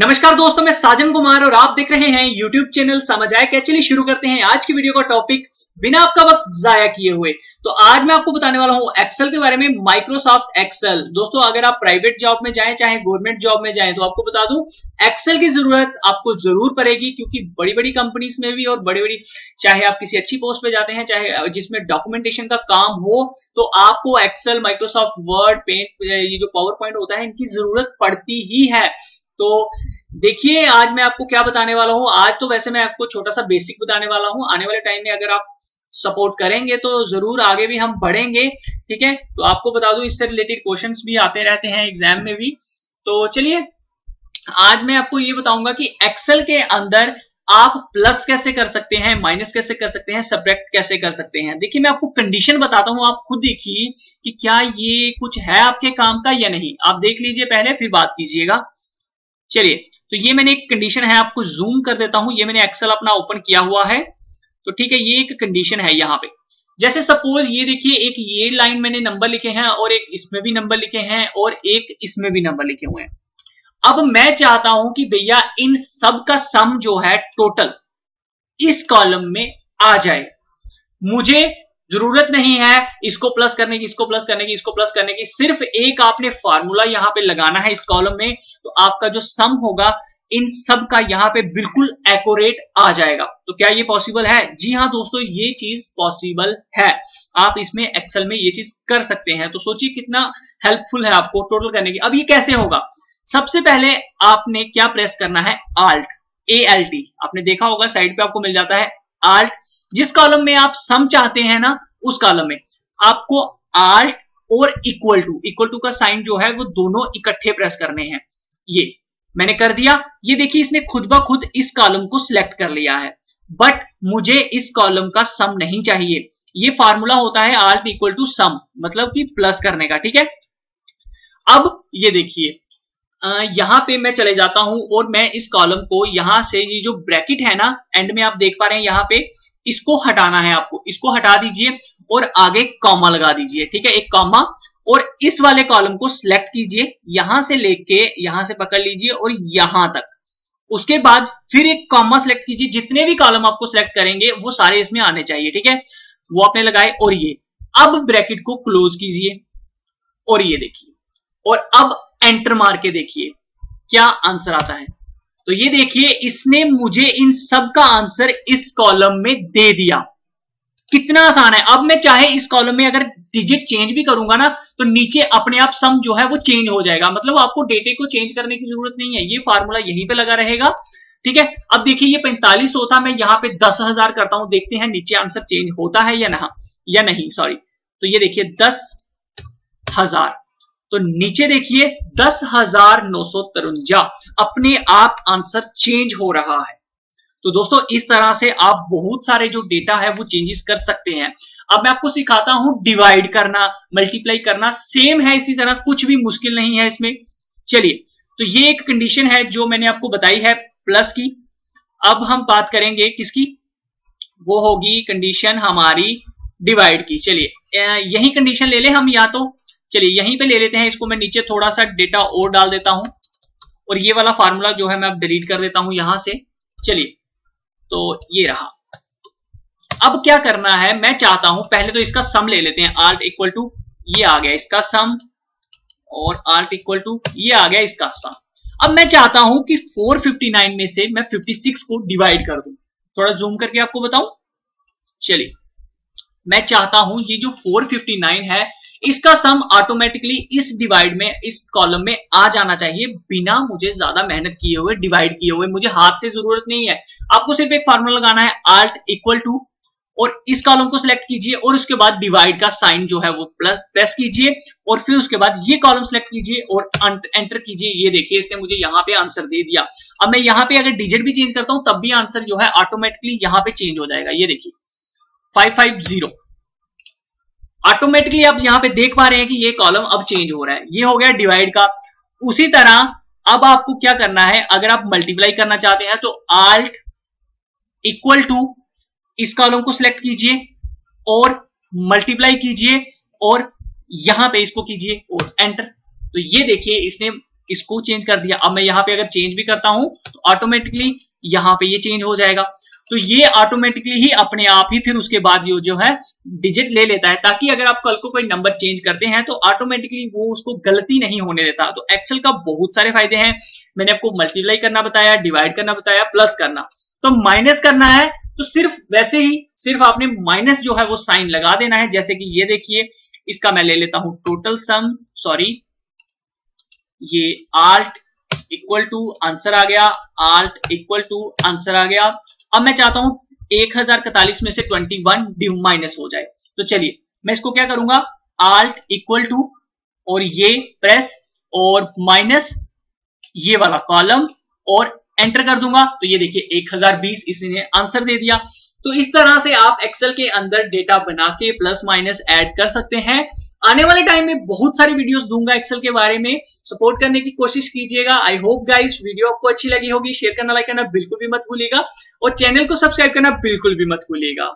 नमस्कार दोस्तों, मैं साजन कुमार और आप देख रहे हैं YouTube चैनल समझ आए क्या। चलिए शुरू करते हैं आज की वीडियो का टॉपिक बिना आपका वक्त जाया किए हुए। तो आज मैं आपको बताने वाला हूं एक्सेल के बारे में, माइक्रोसॉफ्ट एक्सेल। दोस्तों अगर आप प्राइवेट जॉब में जाएं चाहे गवर्नमेंट जॉब में जाएं तो आपको बता दूं एक्सेल की जरूरत आपको जरूर पड़ेगी, क्योंकि बड़ी बड़ी कंपनीज में भी और बड़ी बड़ी, चाहे आप किसी अच्छी पोस्ट पे जाते हैं चाहे जिसमें डॉक्यूमेंटेशन का काम हो, तो आपको एक्सेल, माइक्रोसॉफ्ट वर्ड, पेंट, ये जो पावर पॉइंट होता है इनकी जरूरत पड़ती ही है। तो देखिए आज मैं आपको क्या बताने वाला हूं। आज तो वैसे मैं आपको छोटा सा बेसिक बताने वाला हूं। आने वाले टाइम में अगर आप सपोर्ट करेंगे तो जरूर आगे भी हम बढ़ेंगे, ठीक है। तो आपको बता दूं इससे रिलेटेड क्वेश्चंस भी आते रहते हैं एग्जाम में भी। तो चलिए आज मैं आपको ये बताऊंगा कि एक्सेल के अंदर आप प्लस कैसे कर सकते हैं, माइनस कैसे कर सकते हैं, सब्ट्रैक्ट कैसे कर सकते हैं। देखिए मैं आपको कंडीशन बताता हूं, आप खुद देखिए कि क्या ये कुछ है आपके काम का या नहीं। आप देख लीजिए पहले, फिर बात कीजिएगा। चलिए तो ये मैंने एक कंडीशन है, आपको जूम कर देता हूं। ये मैंने एक्सेल अपना ओपन किया हुआ है, तो ठीक है। ये एक कंडीशन है यहां पे। जैसे सपोज ये देखिए, एक ये लाइन मैंने नंबर लिखे हैं और एक इसमें भी नंबर लिखे हैं और एक इसमें भी नंबर लिखे हुए हैं। अब मैं चाहता हूं कि भैया इन सब का सम जो है टोटल इस कॉलम में आ जाए। मुझे जरूरत नहीं है इसको प्लस करने की, इसको प्लस करने की, इसको प्लस करने की। सिर्फ एक आपने फार्मूला यहां पे लगाना है इस कॉलम में, तो आपका जो सम होगा इन सब का यहां पे बिल्कुल एक्यूरेट आ जाएगा। तो क्या ये पॉसिबल है? जी हां दोस्तों, ये चीज पॉसिबल है। आप इसमें एक्सेल में ये चीज कर सकते हैं। तो सोचिए कितना हेल्पफुल है आपको टोटल करने की। अब ये कैसे होगा? सबसे पहले आपने क्या प्रेस करना है? ALT, ALT। आपने देखा होगा साइड पे आपको मिल जाता है ALT। जिस कॉलम में आप सम चाहते हैं ना, उस कॉलम में आपको ALT और इक्वल टू का साइन जो है वो दोनों इकट्ठे प्रेस करने हैं। ये मैंने कर दिया। ये देखिए इसने खुद ब खुद इस कॉलम को सिलेक्ट कर लिया है, बट मुझे इस कॉलम का सम नहीं चाहिए। ये फार्मूला होता है ALT इक्वल टू सम, मतलब कि प्लस करने का, ठीक है। अब ये देखिए यहां पे मैं चले जाता हूं और मैं इस कॉलम को यहां से, ये जो ब्रैकेट है ना एंड में आप देख पा रहे हैं यहां पे, इसको हटाना है आपको। इसको हटा दीजिए और आगे कॉमा लगा दीजिए, ठीक है, एक कॉमा। और इस वाले कॉलम को सिलेक्ट कीजिए, यहां से लेके यहां से पकड़ लीजिए और यहां तक। उसके बाद फिर एक कॉमा सिलेक्ट कीजिए। जितने भी कॉलम आपको सिलेक्ट करेंगे वो सारे इसमें आने चाहिए, ठीक है। वो आपने लगाए और ये अब ब्रैकेट को क्लोज कीजिए और ये देखिए, और अब एंटर मार के देखिए क्या आंसर आता है। तो ये देखिए इसने मुझे इन सब का आंसर इस कॉलम में दे दिया। कितना आसान है। अब मैं चाहे इस कॉलम में अगर डिजिट चेंज भी करूंगा ना, तो नीचे अपने आप सम जो है वो चेंज हो जाएगा। मतलब आपको डेटे को चेंज करने की जरूरत नहीं है, ये फार्मूला यहीं पे लगा रहेगा, ठीक है। अब देखिए ये 45 होता, मैं यहां पे 10,000 करता हूं, देखते हैं नीचे आंसर चेंज होता है या नहीं, सॉरी। तो ये देखिए 10,000, तो नीचे देखिए 10,953 अपने आप आंसर चेंज हो रहा है। तो दोस्तों इस तरह से आप बहुत सारे जो डेटा है वो चेंजेस कर सकते हैं। अब मैं आपको सिखाता हूं डिवाइड करना, मल्टीप्लाई करना, सेम है इसी तरह, कुछ भी मुश्किल नहीं है इसमें। चलिए तो ये एक कंडीशन है जो मैंने आपको बताई है प्लस की। अब हम बात करेंगे किसकी? वो होगी कंडीशन हमारी डिवाइड की। चलिए यही कंडीशन ले ले हम, या तो चलिए यहीं पे ले लेते हैं इसको। मैं नीचे थोड़ा सा डेटा और डाल देता हूं और ये वाला फार्मूला जो है मैं अब डिलीट कर देता हूं यहां से। चलिए तो ये रहा। अब क्या करना है, मैं चाहता हूं पहले तो इसका सम ले लेते हैं। ALT इक्वल टू, ये आ गया इसका सम, और ALT इक्वल टू ये आ गया इसका सम। अब मैं चाहता हूं कि 459 में से मैं 56 को डिवाइड कर दूं। थोड़ा जूम करके आपको बताऊं। चलिए मैं चाहता हूं ये जो 459 है इसका सम ऑटोमेटिकली इस डिवाइड में, इस कॉलम में आ जाना चाहिए, बिना मुझे ज्यादा मेहनत किए हुए, डिवाइड किए हुए। मुझे हाथ से जरूरत नहीं है। आपको सिर्फ एक फार्मूला लगाना है ALT इक्वल टू, और इस कॉलम को सिलेक्ट कीजिए और उसके बाद डिवाइड का साइन जो है वो प्रेस कीजिए और फिर उसके बाद ये कॉलम सिलेक्ट कीजिए और एंटर कीजिए। ये देखिए इसने मुझे यहाँ पे आंसर दे दिया। अब मैं यहाँ पे अगर डिजिट भी चेंज करता हूं तब भी आंसर जो है ऑटोमेटिकली यहाँ पे चेंज हो जाएगा। ये देखिए 550 ऑटोमेटिकली आप यहां पे देख पा रहे हैं कि ये कॉलम अब चेंज हो रहा है। ये हो गया डिवाइड का। उसी तरह अब आपको क्या करना है, अगर आप मल्टीप्लाई करना चाहते हैं तो ALT इक्वल टू इस कॉलम को सिलेक्ट कीजिए और मल्टीप्लाई कीजिए और यहां पे इसको कीजिए और एंटर। तो ये देखिए इसने इसको चेंज कर दिया। अब मैं यहाँ पे अगर चेंज भी करता हूं तो ऑटोमेटिकली यहाँ पे ये चेंज हो जाएगा। तो ये ऑटोमेटिकली ही अपने आप ही फिर उसके बाद ये जो है डिजिट ले लेता है, ताकि अगर आप कल को कोई नंबर चेंज करते हैं तो ऑटोमेटिकली वो उसको गलती नहीं होने देता। तो एक्सेल का बहुत सारे फायदे हैं। मैंने आपको मल्टीप्लाई करना बताया, डिवाइड करना बताया, प्लस करना। तो माइनस करना है तो सिर्फ वैसे ही सिर्फ आपने माइनस जो है वो साइन लगा देना है। जैसे कि ये देखिए, इसका मैं ले लेता हूं टोटल सम, सॉरी ये आल्ट इक्वल टू आंसर आ गया, आल्ट इक्वल टू आंसर आ गया। अब मैं चाहता हूं 1041 में से 21 माइनस हो जाए। तो चलिए मैं इसको क्या करूंगा, आल्ट इक्वल टू और ये प्रेस और माइनस ये वाला कॉलम और एंटर कर दूंगा। तो ये देखिए 1020 इसने आंसर दे दिया। तो इस तरह से आप एक्सेल के अंदर डेटा बना के प्लस माइनस ऐड कर सकते हैं। आने वाले टाइम में बहुत सारी वीडियोस दूंगा एक्सेल के बारे में, सपोर्ट करने की कोशिश कीजिएगा। आई होप गाइस वीडियो आपको अच्छी लगी होगी। शेयर करना, लाइक करना बिल्कुल भी मत भूलिएगा और चैनल को सब्सक्राइब करना बिल्कुल भी मत भूलिएगा।